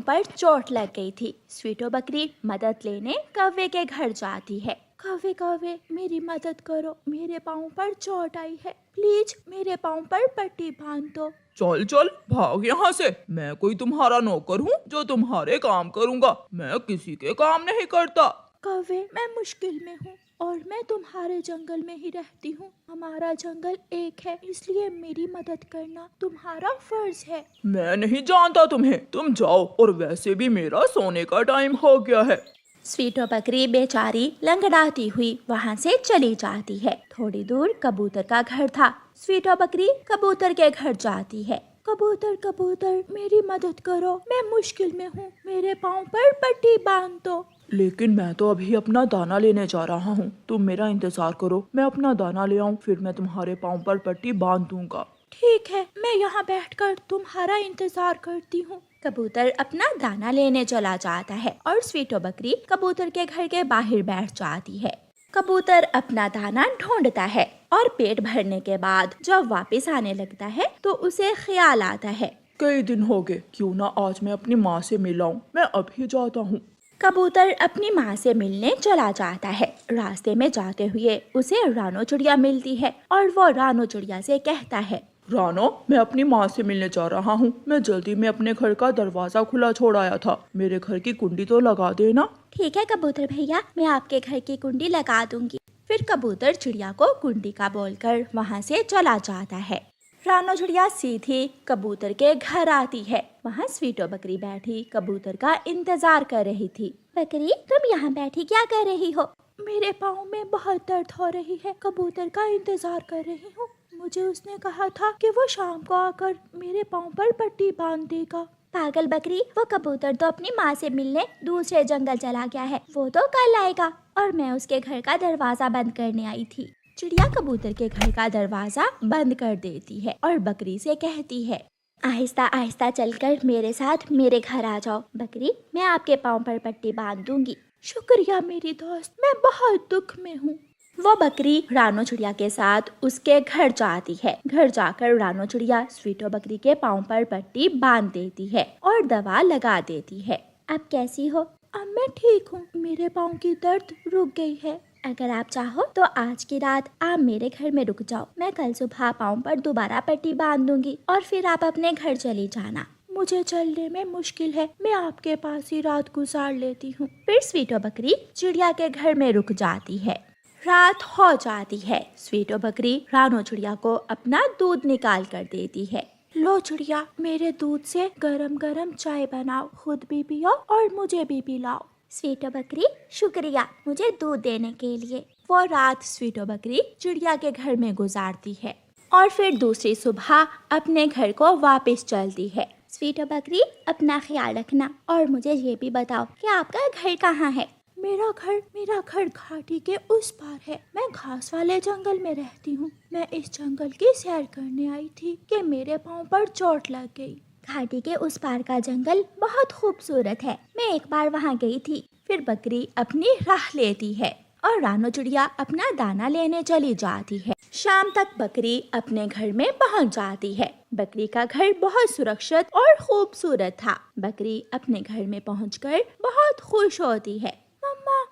पर चोट लग गई थी। स्वीटो बकरी मदद लेने कौवे के घर जाती है। कौवे कौवे मेरी मदद करो, मेरे पाँव पर चोट आई है, प्लीज मेरे पाँव पर पट्टी बांध दो। चल चल भाग यहाँ से, मैं कोई तुम्हारा नौकर हूँ जो तुम्हारे काम करूँगा, मैं किसी के काम नहीं करता। कौवे मैं मुश्किल में हूँ और मैं तुम्हारे जंगल में ही रहती हूँ। हमारा जंगल एक है, इसलिए मेरी मदद करना तुम्हारा फर्ज है। मैं नहीं जानता तुम्हें, तुम जाओ, और वैसे भी मेरा सोने का टाइम हो गया है। स्वीटो बकरी बेचारी लंगड़ाती हुई वहाँ से चली जाती है। थोड़ी दूर कबूतर का घर था। स्वीटो बकरी कबूतर के घर जाती है। कबूतर कबूतर मेरी मदद करो, मैं मुश्किल में हूँ, मेरे पाँव पर पट्टी बांध दो। लेकिन मैं तो अभी अपना दाना लेने जा रहा हूँ, तुम मेरा इंतजार करो, मैं अपना दाना ले आऊँ, फिर मैं तुम्हारे पाँव पर पट्टी बांध दूंगा। ठीक है, मैं यहाँ बैठकर तुम्हारा इंतजार करती हूँ। कबूतर अपना दाना लेने चला जाता है और स्वीटो बकरी कबूतर के घर के बाहर बैठ जाती है। कबूतर अपना दाना ढूंढता है और पेट भरने के बाद जब वापस आने लगता है तो उसे ख्याल आता है, कई दिन हो गए, क्यों ना आज मैं अपनी माँ से मिल आऊं, मैं अभी जाता हूँ। कबूतर अपनी माँ से मिलने चला जाता है। रास्ते में जाते हुए उसे रानो चिड़िया मिलती है और वो रानो चिड़िया से कहता है, रानो, मैं अपनी माँ से मिलने जा रहा हूँ, मैं जल्दी में अपने घर का दरवाजा खुला छोड़ आया था, मेरे घर की कुंडी तो लगा देना। ठीक है कबूतर भैया, मैं आपके घर की कुंडी लगा दूंगी। फिर कबूतर चिड़िया को कुंडी का बोलकर वहाँ से चला जाता है। रानो चिड़िया सीधी कबूतर के घर आती है। वहाँ स्वीटो बकरी बैठी कबूतर का इंतजार कर रही थी। बकरी, तुम यहाँ बैठी क्या कर रही हो? मेरे पाँव में बहुत दर्द हो रही है, कबूतर का इंतजार कर रही हूँ। मुझे उसने कहा था कि वो शाम को आकर मेरे पाँव पर पट्टी बांध देगा। पागल बकरी, वो कबूतर तो अपनी माँ से मिलने दूसरे जंगल चला गया है, वो तो कल आएगा और मैं उसके घर का दरवाजा बंद करने आई थी। चिड़िया कबूतर के घर का दरवाजा बंद कर देती है और बकरी से कहती है, आहिस्ता आहिस्ता चलकर मेरे साथ मेरे घर आ जाओ। बकरी, मैं आपके पाँव पर पट्टी बांध दूंगी। शुक्रिया मेरी दोस्त, मैं बहुत दुख में हूँ। वो बकरी रानो चिड़िया के साथ उसके घर जाती है। घर जाकर रानो चिड़िया स्वीटो बकरी के पाँव पर पट्टी बांध देती है और दवा लगा देती है। अब कैसी हो? अब मैं ठीक हूँ, मेरे पाँव की दर्द रुक गई है। अगर आप चाहो तो आज की रात आप मेरे घर में रुक जाओ, मैं कल सुबह पाँव पर दोबारा पट्टी बांध दूंगी और फिर आप अपने घर चली जाना। मुझे चलने में मुश्किल है, मैं आपके पास ही रात गुजार लेती हूँ। फिर स्वीटो बकरी चिड़िया के घर में रुक जाती है। रात हो जाती है। स्वीटो बकरी रानो चिड़िया को अपना दूध निकाल कर देती है। लो चिड़िया, मेरे दूध से गरम गरम चाय बनाओ, खुद भी पियो और मुझे भी पिलाओ। स्वीटो बकरी, शुक्रिया मुझे दूध देने के लिए। वो रात स्वीटो बकरी चिड़िया के घर में गुजारती है और फिर दूसरी सुबह अपने घर को वापस चलती है। स्वीटो बकरी, अपना ख्याल रखना और मुझे ये भी बताओ कि आपका घर कहाँ है? मेरा घर घाटी के उस पार है। मैं घास वाले जंगल में रहती हूँ। मैं इस जंगल की सैर करने आई थी कि मेरे पाँव पर चोट लग गई। घाटी के उस पार का जंगल बहुत खूबसूरत है, मैं एक बार वहाँ गई थी। फिर बकरी अपनी राह लेती है और रानो चिड़िया अपना दाना लेने चली जाती है। शाम तक बकरी अपने घर में पहुँच जाती है। बकरी का घर बहुत सुरक्षित और खूबसूरत था। बकरी अपने घर में पहुँचकर बहुत खुश होती है।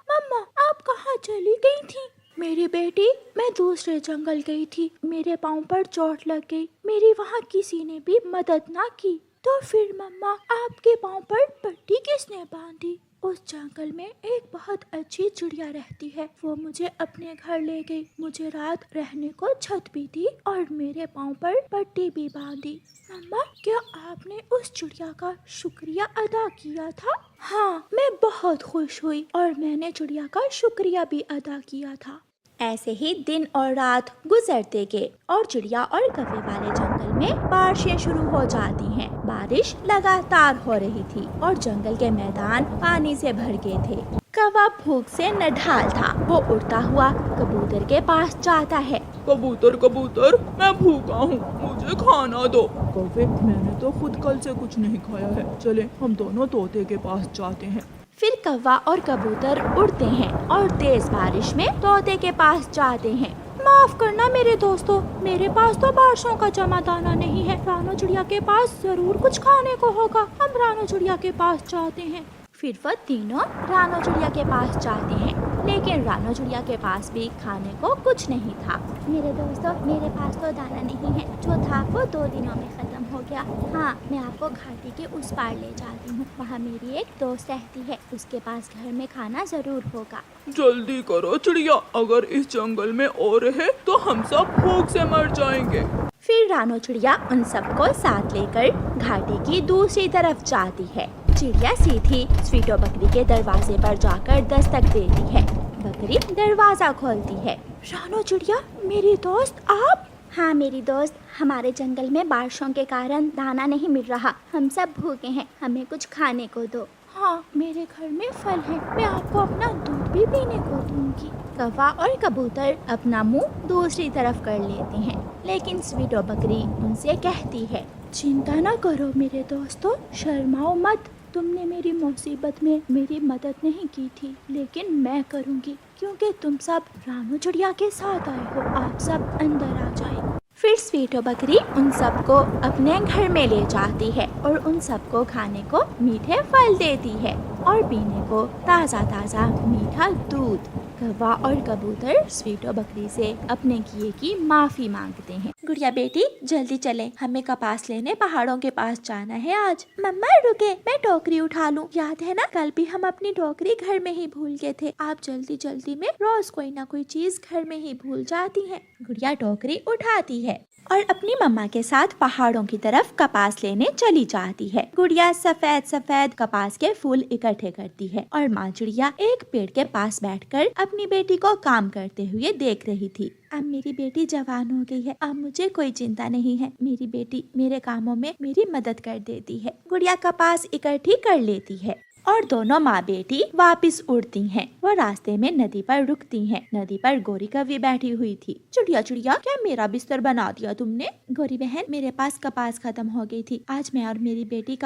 मम्मा, आप कहाँ चली गई थी? मेरी बेटी, मैं दूसरे जंगल गई थी, मेरे पाँव पर चोट लग गई, मेरी वहाँ किसी ने भी मदद ना की। तो फिर मम्मा, आपके पाँव पर पट्टी किसने बांधी? उस जंगल में एक बहुत अच्छी चिड़िया रहती है, वो मुझे अपने घर ले गई, मुझे रात रहने को छत भी दी और मेरे पाँव पर पट्टी भी बांधी। मम्मा, क्या आपने उस चिड़िया का शुक्रिया अदा किया था? हाँ, मैं बहुत खुश हुई और मैंने चिड़िया का शुक्रिया भी अदा किया था। ऐसे ही दिन और रात गुजरते गए और चिड़िया और कौवे वाले जंगल में बारिशें शुरू हो जाती हैं। बारिश लगातार हो रही थी और जंगल के मैदान पानी से भर गए थे। कौवा भूख से नढाल था। वो उड़ता हुआ कबूतर के पास जाता है। कबूतर कबूतर, मैं भूखा हूँ, मुझे खाना दो। कौवे, मैंने तो खुद कल से कुछ नहीं खाया है, चले हम दोनों तोते के पास जाते हैं। फिर कौवा और कबूतर उड़ते हैं और तेज बारिश में तोते के पास जाते हैं। माफ करना मेरे दोस्तों, मेरे पास तो बारिशों का जमा दाना नहीं है। रानो चिड़िया के पास जरूर कुछ खाने को होगा। हम रानो चिड़िया के पास जाते हैं। फिर वो तीनों रानो चिड़िया के पास जाते हैं, लेकिन रानो चिड़िया के पास भी खाने को कुछ नहीं था। मेरे दोस्तों, मेरे पास तो दाना नहीं है, जो था वो 2 दिनों में खत्म हो गया। हाँ, मैं आपको घाटी के उस पार ले जाती हूँ। वहाँ मेरी एक दोस्त रहती है, उसके पास घर में खाना जरूर होगा। जल्दी करो चिड़िया, अगर इस जंगल में और रहे तो हम सब भूख से मर जाएंगे। फिर रानो चिड़िया उन सबको साथ लेकर घाटी की दूसरी तरफ जाती है। चिड़िया सीधी स्वीटो बकरी के दरवाजे पर जाकर दस्तक देती है। बकरी दरवाजा खोलती है। रानो चिड़िया, मेरी दोस्त आप? हाँ मेरी दोस्त, हमारे जंगल में बारिशों के कारण दाना नहीं मिल रहा। हम सब भूखे हैं, हमें कुछ खाने को दो। हाँ, मेरे घर में फल है, मैं आपको अपना दूध भी पीने को दूंगी। कौवा और कबूतर अपना मुंह दूसरी तरफ कर लेते हैं, लेकिन स्वीटो बकरी उनसे कहती है, चिंता न करो मेरे दोस्तों, शर्माओ मत। तुमने मेरी मुसीबत में मेरी मदद नहीं की थी, लेकिन मैं करूंगी, क्योंकि तुम सब रानो चिड़िया के साथ आए हो। आप सब अंदर आ जाए। फिर स्वीटो बकरी उन सबको अपने घर में ले जाती है और उन सबको खाने को मीठे फल देती है और पीने को ताज़ा ताज़ा मीठा दूध। कौवा और कबूतर स्वीटो बकरी से अपने किए की माफी मांगते हैं। गुड़िया बेटी, जल्दी चले, हमें कपास लेने पहाड़ों के पास जाना है आज। मम्मा रुके, मैं टोकरी उठा लूं। याद है ना, कल भी हम अपनी टोकरी घर में ही भूल गए थे। आप जल्दी जल्दी में रोज कोई ना कोई चीज घर में ही भूल जाती हैं। गुड़िया टोकरी उठाती है और अपनी मम्मा के साथ पहाड़ों की तरफ कपास लेने चली जाती है। गुड़िया सफेद सफेद कपास के फूल इकट्ठे करती है और माँ चिड़िया एक पेड़ के पास बैठकर अपनी बेटी को काम करते हुए देख रही थी। अब मेरी बेटी जवान हो गई है, अब मुझे कोई चिंता नहीं है। मेरी बेटी मेरे कामों में मेरी मदद कर देती है। गुड़िया कपास इकट्ठी कर लेती है और दोनों माँ बेटी वापस उड़ती हैं। वो रास्ते में नदी पर रुकती हैं। नदी पर गौरी कौवी बैठी हुई थी। चिड़िया चिड़िया, क्या मेरा बिस्तर बना दिया तुमने? गौरी बहन, मेरे पास कपास खत्म हो गई थी, आज मैं और मेरी बेटी का